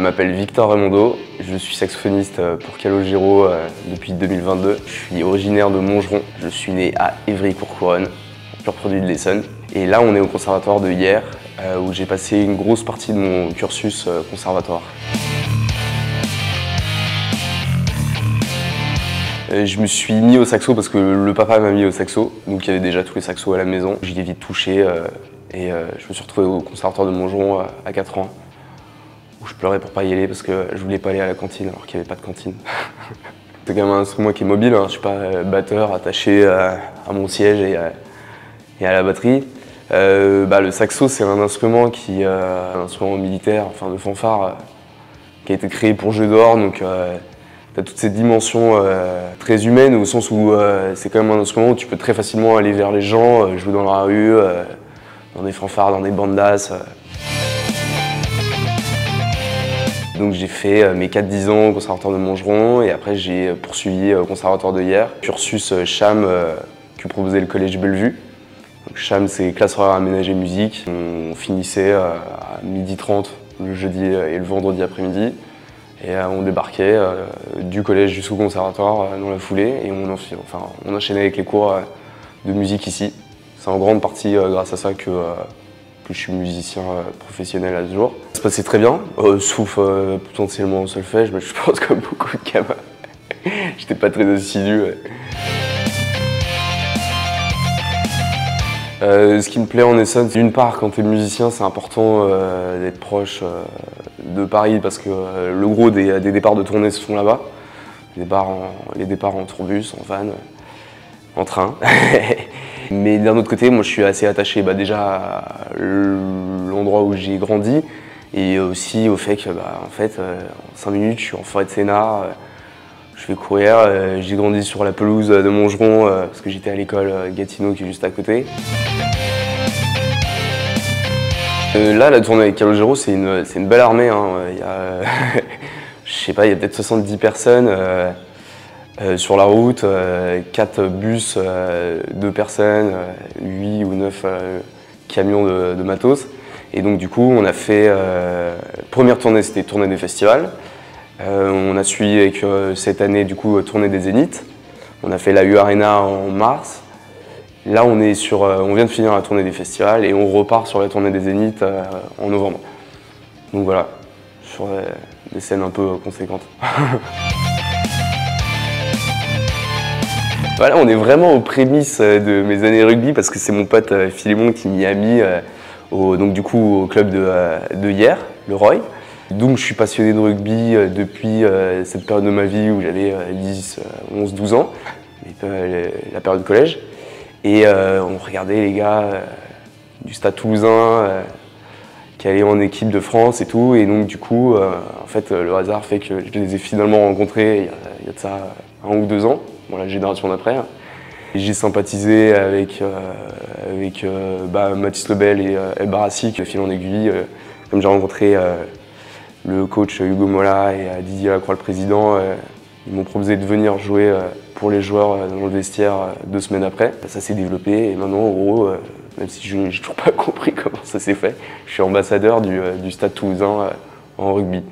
m'appelle Victor Raimondo, je suis saxophoniste pour Calogero depuis 2022. Je suis originaire de Montgeron, je suis né à Évry-Courcouronnes, pur produit de l'Essonne. Et là on est au conservatoire de Hyères où j'ai passé une grosse partie de mon cursus conservatoire. Je me suis mis au saxo parce que le papa m'a mis au saxo, donc il y avait déjà tous les saxos à la maison. J'y ai vite touché et je me suis retrouvé au conservatoire de Montgeron à 4 ans, où je pleurais pour pas y aller parce que je voulais pas aller à la cantine alors qu'il n'y avait pas de cantine. C'est quand même un instrument qui est mobile, hein. Je suis pas batteur attaché à mon siège et à la batterie. Le saxo c'est un instrument un instrument militaire, enfin de fanfare, qui a été créé pour jeu d'or, donc t'as toutes ces dimensions très humaines au sens où c'est quand même un instrument où tu peux très facilement aller vers les gens, jouer dans la rue, dans des fanfares, dans des bandas. Donc j'ai fait mes 4-10 ans au conservatoire de Montgeron et après j'ai poursuivi au conservatoire de Hyères. Cursus CHAM que proposait le collège Bellevue. Donc, CHAM c'est classe horaire aménagée musique. On finissait à 12h30 le jeudi et le vendredi après-midi. Et on débarquait du collège jusqu'au conservatoire dans la foulée et on enchaînait avec les cours de musique ici. C'est en grande partie grâce à ça que je suis musicien professionnel à ce jour. Ça se passait très bien, sauf potentiellement au solfège, mais je pense comme beaucoup de gamins. J'étais pas très assidu. Ce qui me plaît en Essonne, c'est d'une part, quand tu es musicien, c'est important d'être proche de Paris parce que le gros des départs de tournée se font là-bas. Les départs en tourbus, en van, en train. Mais d'un autre côté, moi je suis assez attaché déjà à l'endroit où j'ai grandi et aussi au fait que en 5 minutes, je suis en forêt de Sénart. Je vais courir, j'ai grandi sur la pelouse de Montgeron parce que j'étais à l'école Gatineau qui est juste à côté. Là, la tournée avec Calogero, c'est une belle armée. Hein. Je sais pas, il y a peut-être 70 personnes sur la route, 4 bus, 2 personnes, 8 ou 9 camions de matos. Et donc du coup, on a fait, première tournée, c'était tournée des festivals. On a suivi avec cette année du coup tournée des Zéniths. On a fait la U-Arena en mars. Là on vient de finir la tournée des festivals et on repart sur la tournée des Zéniths en novembre. Donc voilà, sur des scènes un peu conséquentes. Voilà, on est vraiment aux prémices de mes années rugby parce que c'est mon pote Philémon qui m'y a mis au club de Hyères, le Roy. Donc je suis passionné de rugby depuis cette période de ma vie où j'avais 10, 11, 12 ans, la période de collège. Et on regardait les gars du Stade Toulousain qui allaient en équipe de France et tout. Et donc du coup, le hasard fait que je les ai finalement rencontrés il y a de ça 1 ou 2 ans, la génération d'après. J'ai sympathisé avec Mathis Lebel et El Barassi, de fil en aiguille, comme j'ai rencontré le coach Hugo Mola et Didier Lacroix, le président, ils m'ont proposé de venir jouer pour les joueurs dans le vestiaire 2 semaines après. Ça s'est développé et maintenant, en gros, même si je n'ai toujours pas compris comment ça s'est fait, je suis ambassadeur du Stade Toulousain en rugby.